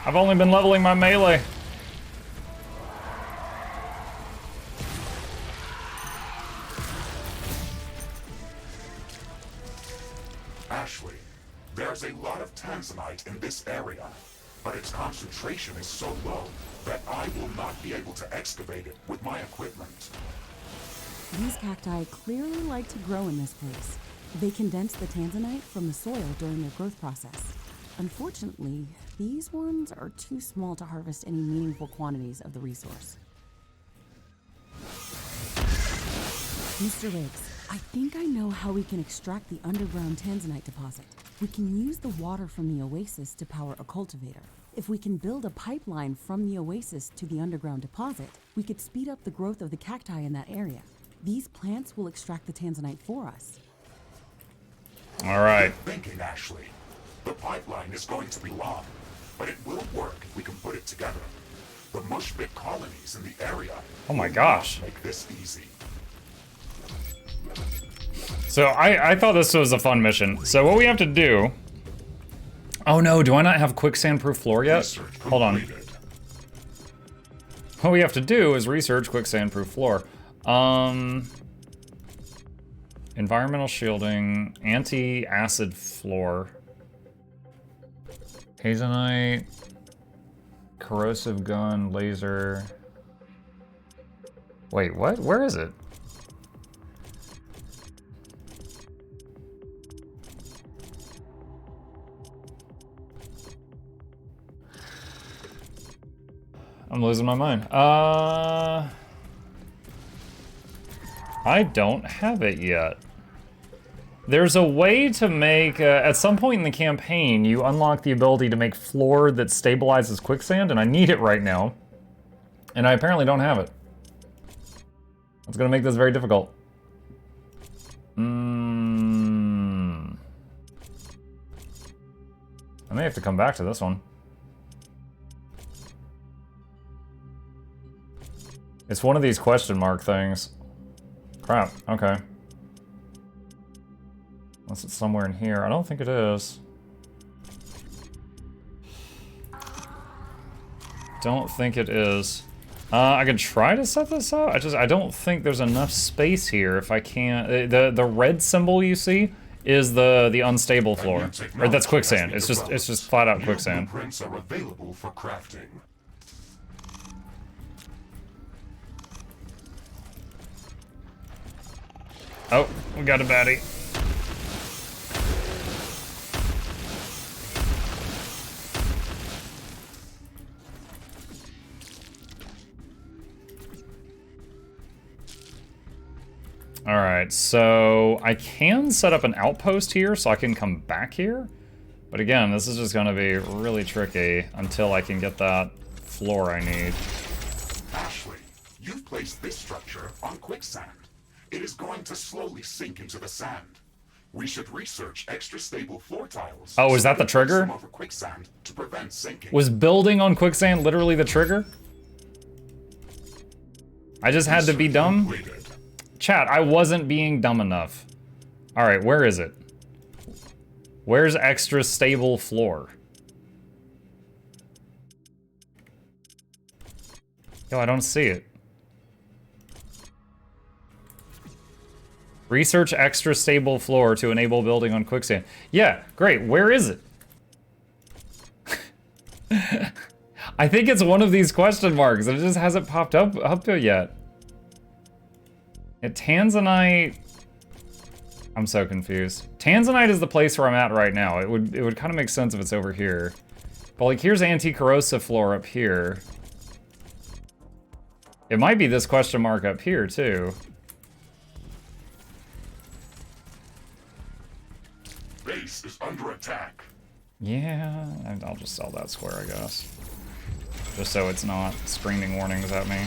I've only been leveling my melee. Ashley, there's a lot of tanzanite in this area, but its concentration is so low that I will not be able to excavate it with my equipment. These cacti clearly like to grow in this place. They condense the tanzanite from the soil during their growth process. Unfortunately, these ones are too small to harvest any meaningful quantities of the resource. Mr. Riggs, I think I know how we can extract the underground tanzanite deposit. We can use the water from the oasis to power a cultivator. If we can build a pipeline from the oasis to the underground deposit, we could speed up the growth of the cacti in that area. These plants will extract the tanzanite for us. All right. Good thinking, Ashley. The pipeline is going to be long, but it will work if we can put it together. The mushbit colonies in the area. Oh my gosh. Make this easy. So I thought this was a fun mission. So what we have to do... Oh no, do I not have quicksand-proof floor yet? Hold on. What we have to do is research quicksand-proof floor. Environmental shielding, anti-acid floor. Hazelite, corrosive gun, laser. Wait, what? Where is it? I'm losing my mind. I don't have it yet. There's a way to make, at some point in the campaign, you unlock the ability to make floor that stabilizes quicksand, and I need it right now. And I apparently don't have it. It's gonna make this very difficult. I may have to come back to this one. It's one of these question mark things. Crap, okay. Unless it's somewhere in here. I don't think it is. Don't think it is. I could try to set this up. I don't think there's enough space here if I can't. The red symbol you see is the unstable floor. Or that's quicksand. It's just flat out quicksand. Blueprints are available for crafting. Oh, we got a baddie. All right, so I can set up an outpost here so I can come back here. But again, this is just gonna be really tricky until I can get that floor I need. Ashley, you've placed this structure on quicksand. It is going to slowly sink into the sand. We should research extra stable floor tiles. Oh, is that the trigger? Over quicksand to prevent sinking. Was building on quicksand literally the trigger? I just had to be dumb? Completed. Chat, I wasn't being dumb enough. All right, where is it? Where's extra stable floor? Yo, I don't see it. Research extra stable floor to enable building on quicksand. Yeah, great. Where is it? I think it's one of these question marks. It just hasn't popped up yet. Tanzanite. I'm so confused. Tanzanite is the place where I'm at right now. It would kind of make sense if it's over here. But like, here's anti-corrosive floor up here. It might be this question mark up here too. Base is under attack. Yeah, I'll just sell that square, I guess. Just so it's not screaming warnings at me.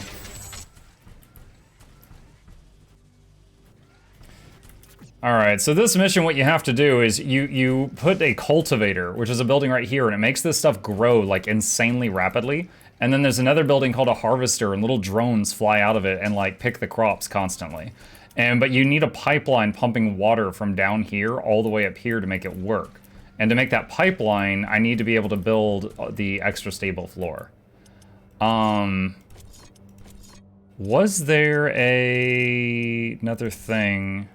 Alright, so this mission, what you have to do is you put a cultivator, which is a building right here, and it makes this stuff grow like insanely rapidly. And then there's another building called a harvester, and little drones fly out of it and like pick the crops constantly. But you need a pipeline pumping water from down here all the way up here to make it work. And to make that pipeline, I need to be able to build the extra stable floor. Was there another thing?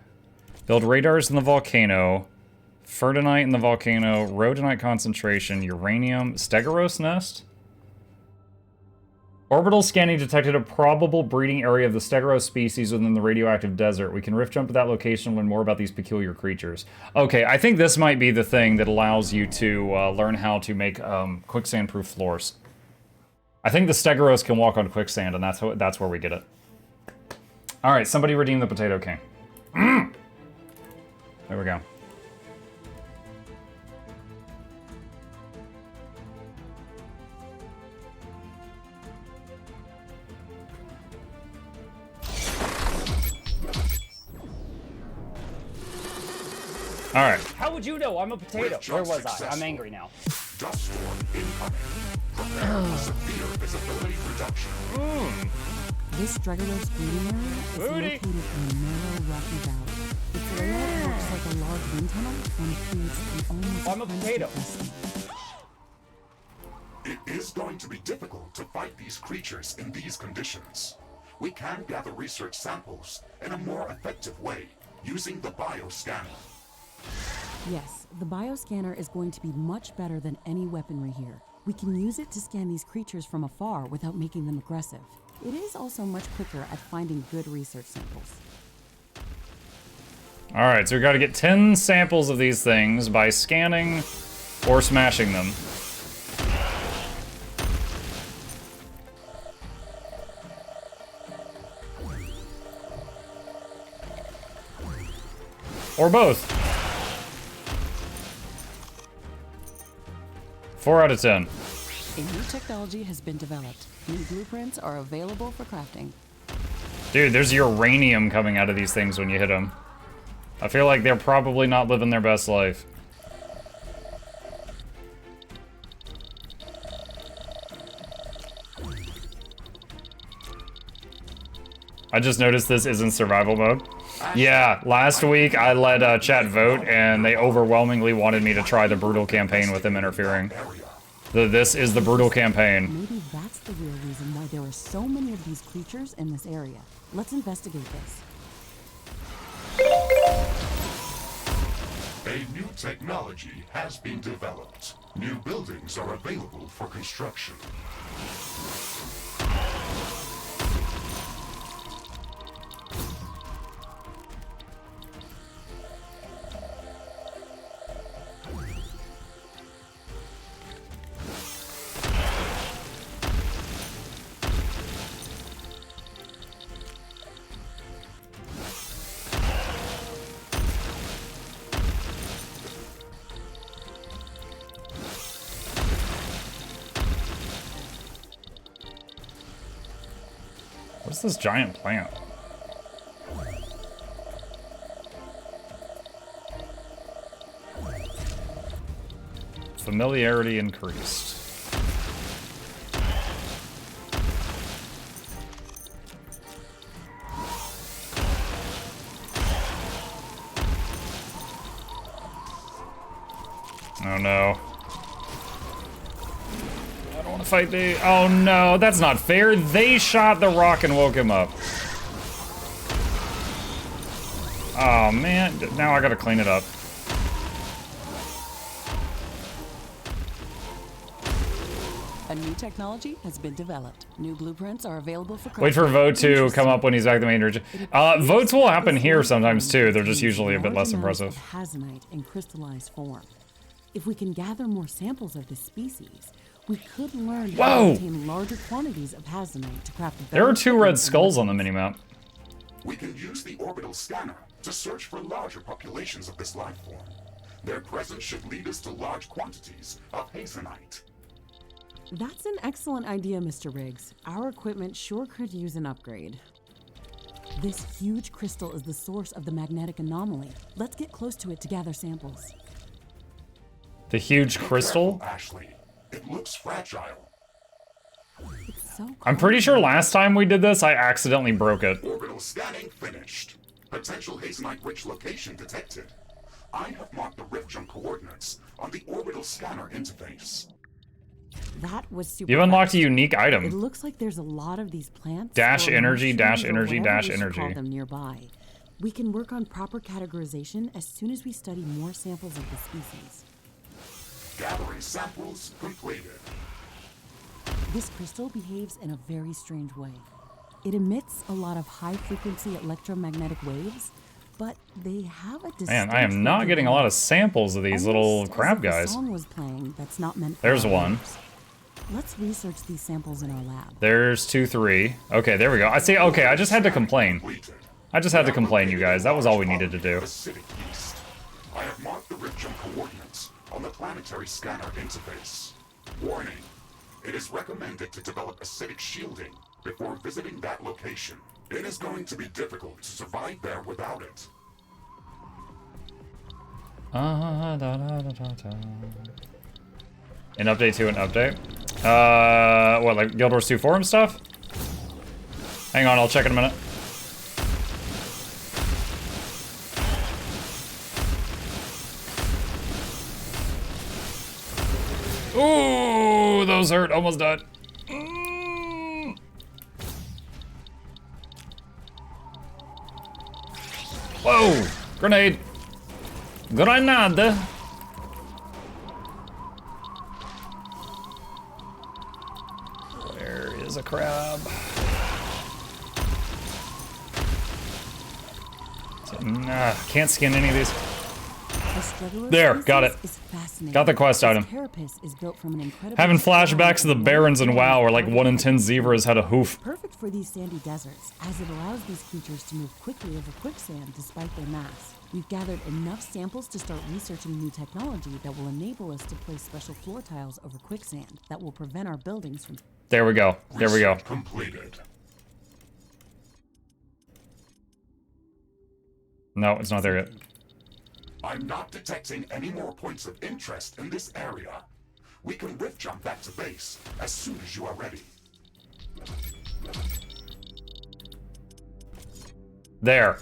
Build radars in the volcano, Fertinite in the volcano, rhodonite concentration, uranium, Stegoros nest? Orbital scanning detected a probable breeding area of the Stegoros species within the radioactive desert. We can rift jump to that location and learn more about these peculiar creatures. Okay, I think this might be the thing that allows you to learn how to make quicksand-proof floors. I think the Stegoros can walk on quicksand, and that's where we get it. All right, somebody redeem the Potato King. There we go. All right. How would you know? I'm a potato. Where was I? I'm angry now. Dust storm incoming. Prepare for severe visibility reduction. This Stregoros breeding area is located in a narrow, rocky valley. Its layout looks like a large wind tunnel and creates an almost I'm a potato. It is going to be difficult to fight these creatures in these conditions. We can gather research samples in a more effective way using the bioscanner. Yes, the bioscanner is going to be much better than any weaponry here. We can use it to scan these creatures from afar without making them aggressive. It is also much quicker at finding good research samples. All right, so we got to get 10 samples of these things by scanning or smashing them. Or both. 4 out of 10. A new technology has been developed. New blueprints are available for crafting. Dude, there's uranium coming out of these things when you hit them. I feel like they're probably not living their best life. I just noticed this is in survival mode. Yeah, last week I let chat vote, and they overwhelmingly wanted me to try the brutal campaign with them interfering. This is the brutal campaign. Maybe that's the real reason why there are so many of these creatures in this area. Let's investigate this. A new technology has been developed. New buildings are available for construction. What's this giant plant? Familiarity increased. Oh no. I don't want to fight the... Oh no, that's not fair. They shot the rock and woke him up. Oh man, now I gotta clean it up. A new technology has been developed. New blueprints are available for crafting. Wait for Vote to come up when he's back at the main region. Votes will happen here sometimes too. They're just usually a bit less impressive. Hazonite in crystallized form. If we can gather more samples of this species, we could learn how to obtain larger quantities of hazonite to craft a There are 2 red skulls on the minimap. We can use the orbital scanner to search for larger populations of this life form. Their presence should lead us to large quantities of hazonite. That's an excellent idea, Mr. Riggs. Our equipment sure could use an upgrade. This huge crystal is the source of the magnetic anomaly. Let's get close to it to gather samples. The huge crystal? Careful, Ashley. It looks fragile. It's so I'm pretty sure last time we did this, I accidentally broke it. Orbital scanning finished. Potential hazonite-rich location detected. I have marked the rift jump coordinates on the orbital scanner interface. That was super You unlocked fast. a unique It item. looks like there's a lot of these plants. Dash or energy, dash mushrooms, or energy, whatever dash we should energy. call them nearby. We can work on proper categorization as soon as we study more samples of the species. Gathering samples completed. This crystal behaves in a very strange way. It emits a lot of high-frequency electromagnetic waves, but they have a distinct... Man, I am not getting a lot of samples of these little almost crab as if a guys. song was playing that's not meant for There's our one. ears. Let's research these samples in our lab. There's 2, 3. Okay, there we go. I see. Okay, I just had to complain. Completed. I just had to complain, you guys. That was all we needed to do. Acidic yeast. I have marked the rift jump coordinates on the planetary scanner interface. Warning. It is recommended to develop acidic shielding before visiting that location. It is going to be difficult to survive there without it. An update to an update. What, like Guild Wars 2 forum stuff? Hang on, I'll check in a minute. Ooh, those hurt. Almost died. Whoa! Grenade! Grenade! Where is a crab? Nah, can't skin any of these. There, got it. Got the quest item. Having flashbacks of the Barons in WoW where like 1 in 10 zebras had a hoof. Perfect for these sandy deserts, as it allows these creatures to move quickly over quicksand despite their mass. We've gathered enough samples to start researching new technology that will enable us to place special floor tiles over quicksand that will prevent our buildings from... There we go. There we go. Completed. No, it's not there yet. I'm not detecting any more points of interest in this area. We can rift jump back to base as soon as you are ready. There.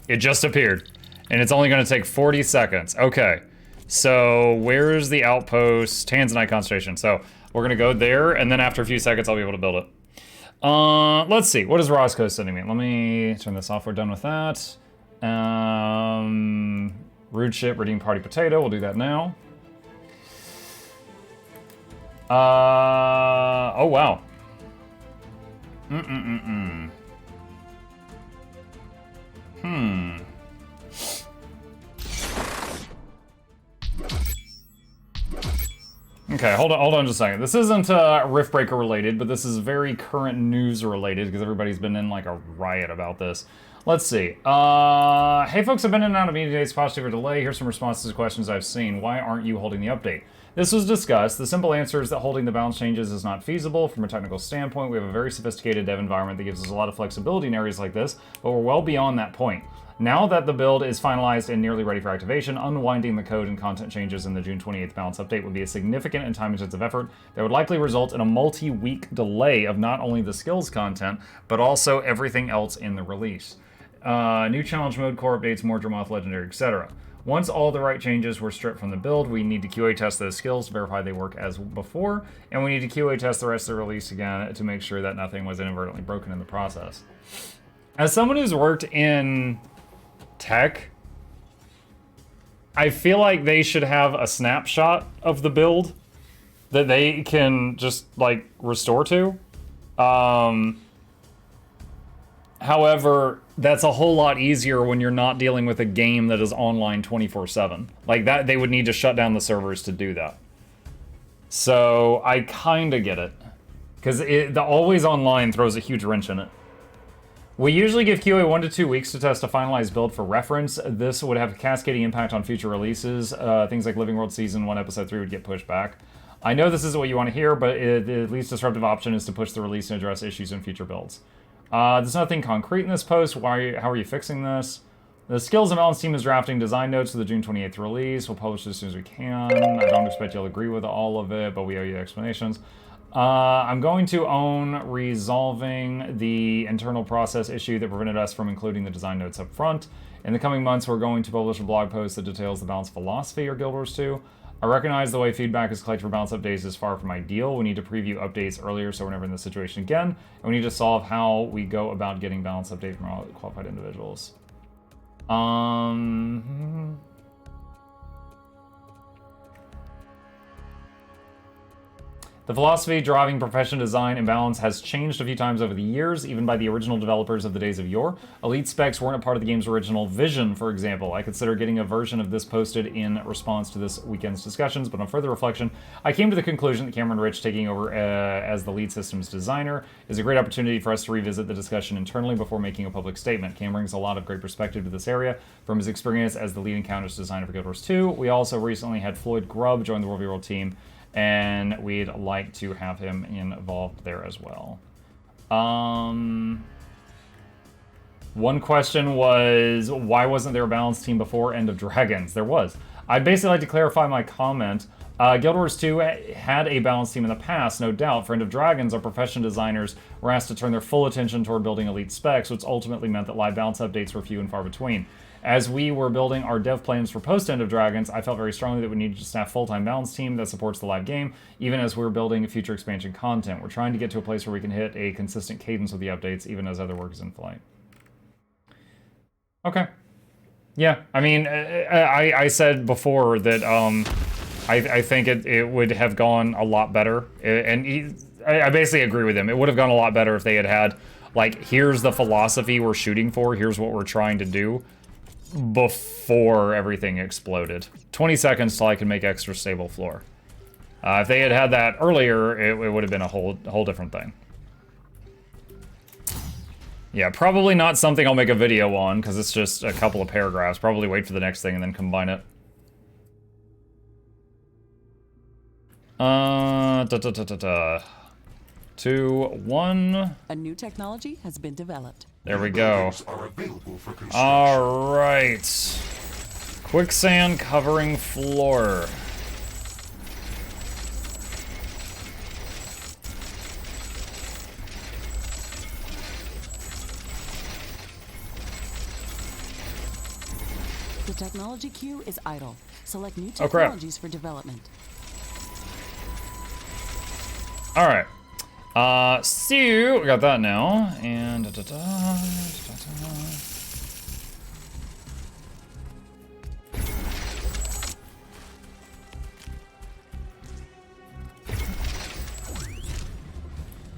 It just appeared. And it's only going to take 40 seconds. Okay. So, where's the outpost? Tanzanite concentration. So, we're going to go there, and then after a few seconds, I'll be able to build it. Let's see. What is Roscoe sending me? Let me turn this off. We're done with that. Rude ship, redeem party potato. We'll do that now. Oh, wow. Okay, hold on just a second. This isn't Riftbreaker related, but this is very current news related because everybody's been in like a riot about this. Let's see. Hey folks, I've been in and out of media dates, positive or delay. Here's some responses to questions I've seen. Why aren't you holding the update? This was discussed. The simple answer is that holding the balance changes is not feasible from a technical standpoint. We have a very sophisticated dev environment that gives us a lot of flexibility in areas like this, but we're well beyond that point. Now that the build is finalized and nearly ready for activation, unwinding the code and content changes in the June 28th balance update would be a significant and time-intensive effort that would likely result in a multi-week delay of not only the skills content, but also everything else in the release. New challenge mode, core updates, more Dramoth Legendary, etc. Once all the right changes were stripped from the build, we need to QA test those skills to verify they work as before, and we need to QA test the rest of the release again to make sure that nothing was inadvertently broken in the process. As someone who's worked in tech, I feel like they should have a snapshot of the build that they can just like restore to. However, that's a whole lot easier when you're not dealing with a game that is online 24/7. Like that, they would need to shut down the servers to do that. So I kind of get it, because the always online throws a huge wrench in it. We usually give QA 1 to 2 weeks to test a finalized build for reference. This would have a cascading impact on future releases. Things like Living World Season 1, Episode 3 would get pushed back. I know this isn't what you want to hear, but the least disruptive option is to push the release and address issues in future builds. There's nothing concrete in this post. How are you fixing this? The Skills and Balance team is drafting design notes for the June 28th release. We'll publish it as soon as we can. I don't expect you'll agree with all of it, but we owe you explanations. I'm going to own resolving the internal process issue that prevented us from including the design notes up front. In the coming months, we're going to publish a blog post that details the balance philosophy of Guild Wars 2. I recognize the way feedback is collected for balance updates is far from ideal. We need to preview updates earlier so we're never in this situation again. And we need to solve how we go about getting balance updates from all qualified individuals. The philosophy driving profession design and balance has changed a few times over the years, even by the original developers of the days of yore. Elite specs weren't a part of the game's original vision, for example. I consider getting a version of this posted in response to this weekend's discussions, but on further reflection, I came to the conclusion that Cameron Rich taking over as the lead systems designer is a great opportunity for us to revisit the discussion internally before making a public statement. Cam brings a lot of great perspective to this area from his experience as the lead encounters designer for Guild Wars 2. We also recently had Floyd Grubb join the World v. World team, and we'd like to have him involved there as well. One question was, why wasn't there a balanced team before End of Dragons? There was. I'd basically like to clarify my comment. Guild Wars 2 had a balanced team in the past, no doubt. For End of Dragons, our profession designers were asked to turn their full attention toward building elite specs, which ultimately meant that live balance updates were few and far between. As we were building our dev plans for post-End of Dragons, I felt very strongly that we needed to staff a full-time balance team that supports the live game, even as we were building future expansion content. We're trying to get to a place where we can hit a consistent cadence with the updates, even as other work is in flight. Okay. Yeah, I mean, I said before that I think it would have gone a lot better, and I basically agree with him. It would have gone a lot better if they had, like, here's the philosophy we're shooting for, here's what we're trying to do, before everything exploded. 20 seconds till I can make extra stable floor. If they had had that earlier, it would have been a whole different thing. Yeah, probably not something I'll make a video on, because it's just a couple of paragraphs. Probably wait for the next thing and then combine it. 2, 1. A new technology has been developed. There we go. Are available for construction. All right. Quicksand covering floor. The technology queue is idle. Select new Oh, crap. technologies for development. All right. So we got that now, and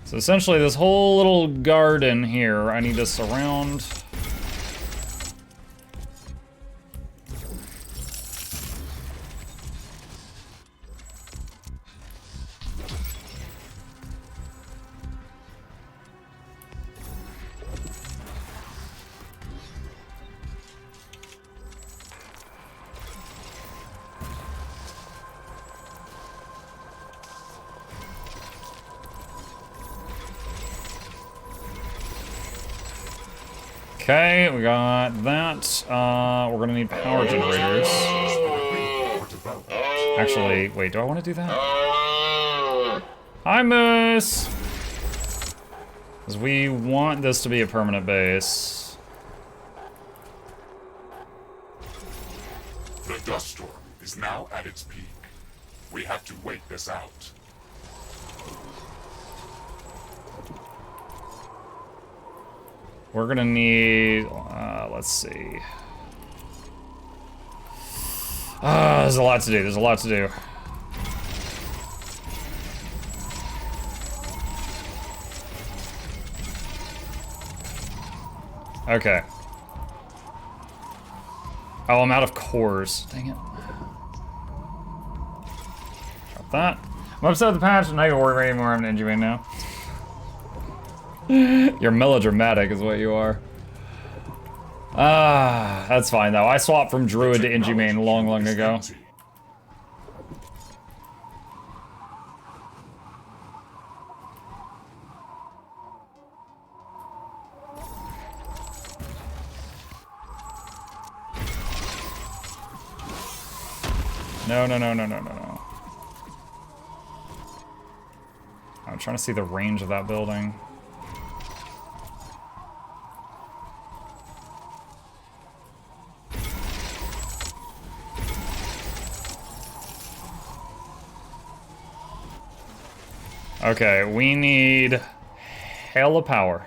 so essentially this whole little garden here, I need to surround. Okay, we got that. We're gonna need power generators. Actually, wait, do I want to do that? Hi, Moose! Because we want this to be a permanent base. The dust storm is now at its peak. We have to wait this out. We're gonna need, let's see. There's a lot to do, there's a lot to do. Okay. Oh, I'm out of cores. Dang it. Drop that. I'm upset with the patch. I'm not gonna worry anymore. I'm an engineer now. You're melodramatic is what you are. That's fine though. I swapped from Druid to Inhumane long ago. No. I'm trying to see the range of that building. Okay, we need hella power.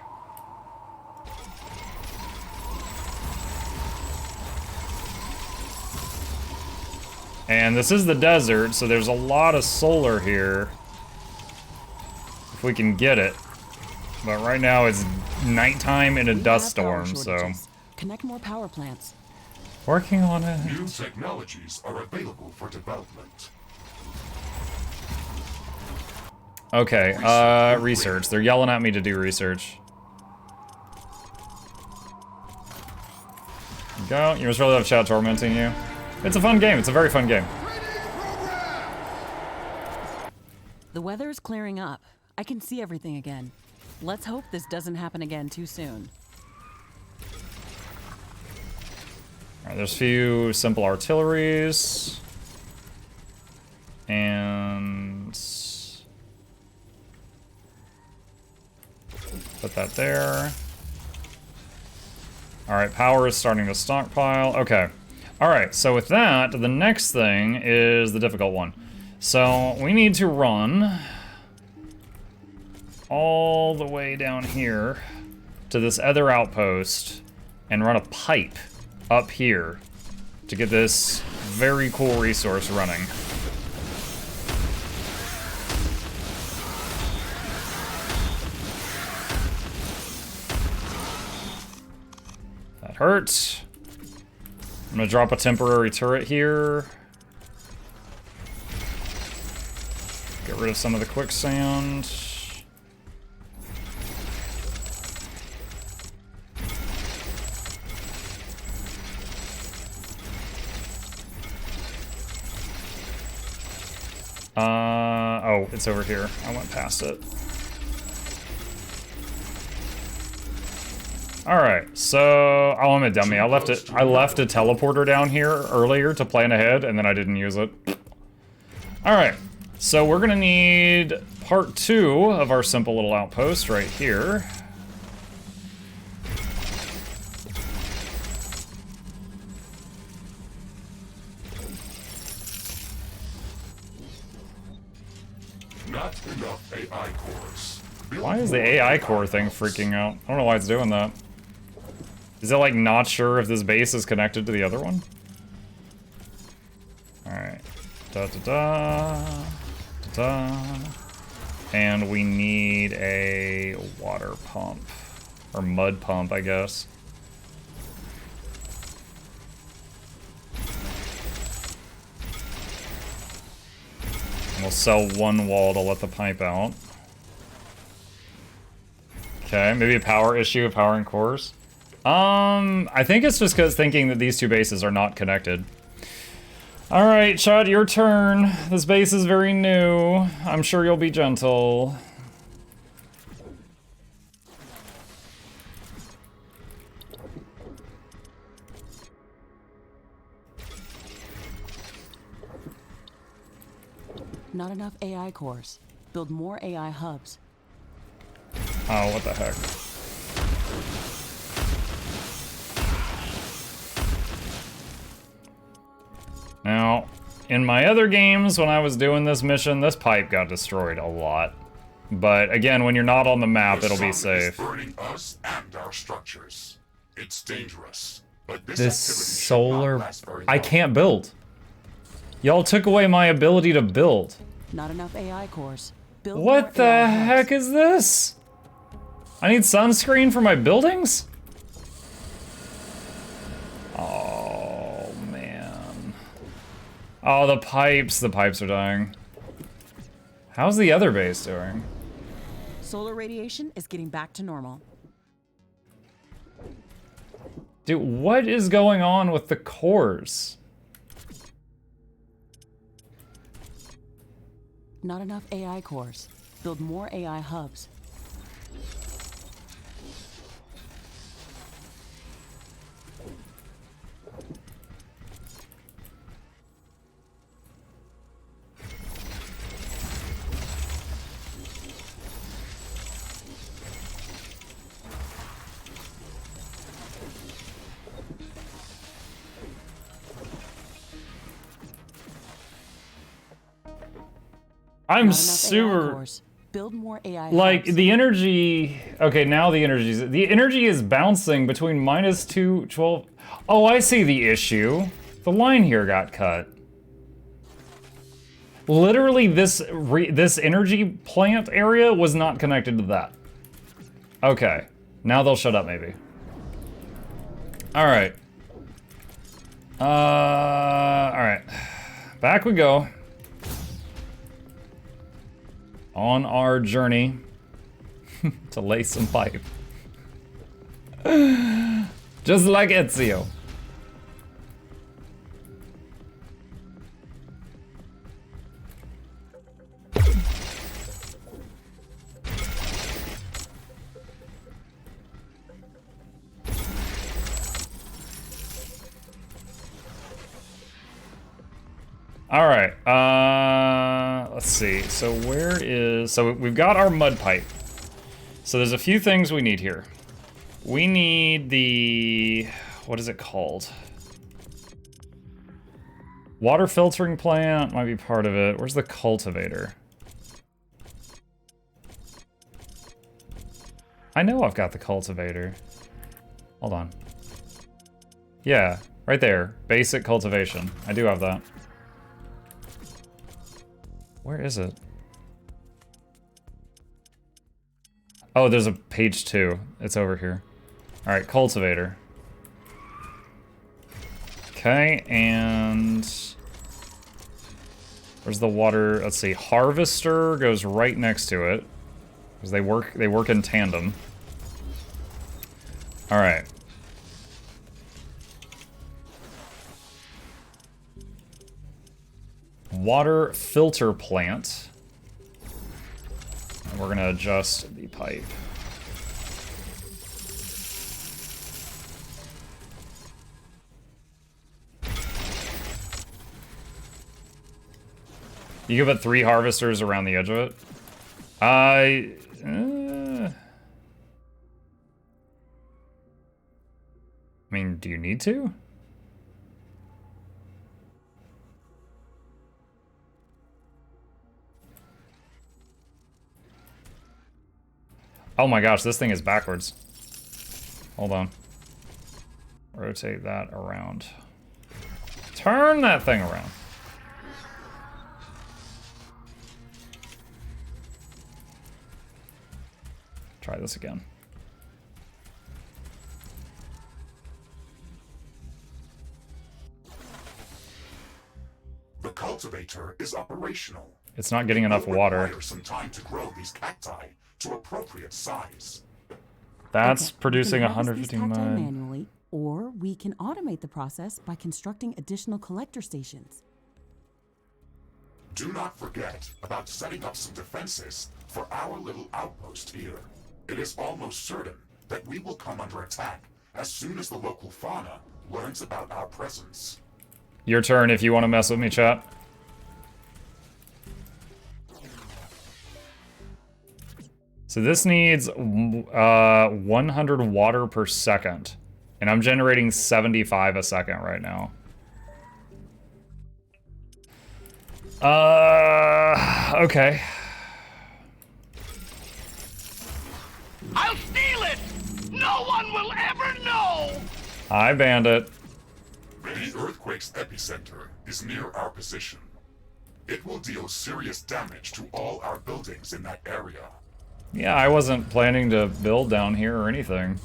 And this is the desert, so there's a lot of solar here. If we can get it. But right now it's nighttime in a dust storm, so... Connect more power plants. Working on it. New technologies are available for development. Okay, research. They're yelling at me to do research. Go. You must really have chat tormenting you. It's a fun game. It's a very fun game. The weather's clearing up. I can see everything again. Let's hope this doesn't happen again too soon. Alright, there's a few simple artilleries. And... put that there. Alright, power is starting to stockpile. Okay. Alright, so with that, the next thing is the difficult one. So, we need to run all the way down here to this other outpost and run a pipe up here to get this very cool resource running. That hurts. I'm gonna drop a temporary turret here. Get rid of some of the quicksand. Oh, it's over here. I went past it. Alright, so... oh, I'm a dummy. I left a teleporter down here earlier to plan ahead, and then I didn't use it. Alright, so we're gonna need part 2 of our simple little outpost right here. Not enough AI cores. Why is the AI core thing freaking out? I don't know why it's doing that. Is it like not sure if this base is connected to the other one? Alright. Da-da-da. Da-da. And we need a water pump. Or mud pump, I guess. And we'll sell one wall to let the pipe out. Okay, maybe a power issue of powering cores. I think it's just because thinking that these two bases are not connected. Alright, Chad, your turn. This base is very new. I'm sure you'll be gentle. Not enough AI cores. Build more AI hubs. Oh, what the heck. Now, in my other games, when I was doing this mission, this pipe got destroyed a lot. But again, when you're not on the map, it'll be safe. Burning us and our structures. It's dangerous, but This activity should not solar... last very I long. can't build. Y'all took away my ability to build. Not enough AI cores. Build What more the AI hubs. heck is this? I need sunscreen for my buildings? Oh, man. Oh, the pipes are dying. How's the other base doing? Solar radiation is getting back to normal. Dude, what is going on with the cores? Not enough AI cores. Build more AI hubs. I'm Not enough super... AI cores. Build more AI Like, hubs. the energy... Okay, now the energy is bouncing between minus 212... Oh, I see the issue. The line here got cut. Literally, this energy plant area was not connected to that. Okay. Now they'll shut up, maybe. Alright. Alright. Back we go. On our journey to lay some pipe. Just like Ezio. All right, let's see. So where is, so we've got our mud pipe. So there's a few things we need here. We need the, what is it called? Water filtering plant might be part of it. Where's the cultivator? I know I've got the cultivator. Hold on. Yeah, right there. Basic cultivation. I do have that. Where is it? Oh, there's a page 2. It's over here. All right, cultivator. Okay, and where's the water? Let's see. Harvester goes right next to it because they work in tandem. All right. Water filter plant. And we're gonna adjust the pipe. You can put 3 harvesters around the edge of it. I mean, do you need to? Oh my gosh, this thing is backwards. Hold on. Rotate that around. Turn that thing around. Try this again. The cultivator is operational. It's not getting enough It will water. require some time to grow these cacti to appropriate size. That's Okay, producing we can harvest these 115 cacti mud. manually, or we can automate the process by constructing additional collector stations. Do not forget about setting up some defenses for our little outpost here. It is almost certain that we will come under attack as soon as the local fauna learns about our presence. Your turn if you want to mess with me, chat. So this needs 100 water per second. And I'm generating 75 a second right now. Okay. I'll steal it! No one will ever know! Hi, Bandit. The earthquake's epicenter is near our position. It will deal serious damage to all our buildings in that area. Yeah, I wasn't planning to build down here or anything.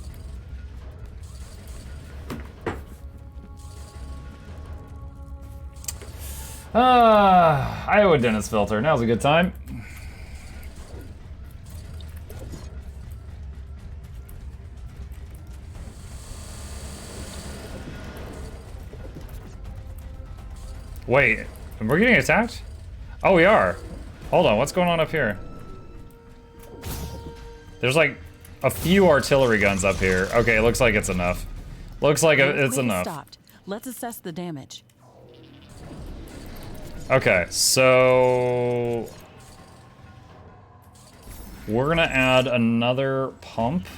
Iowa Dennis filter. Now's a good time. Wait, we're getting attacked? Oh, we are. Hold on, what's going on up here? There's like a few artillery guns up here. Okay, it looks like it's enough. Looks like it's Earthquake enough. Stopped. Let's assess the damage. Okay, so we're gonna add another pump.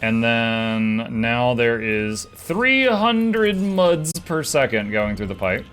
And then now there is 300 muds per second going through the pipe.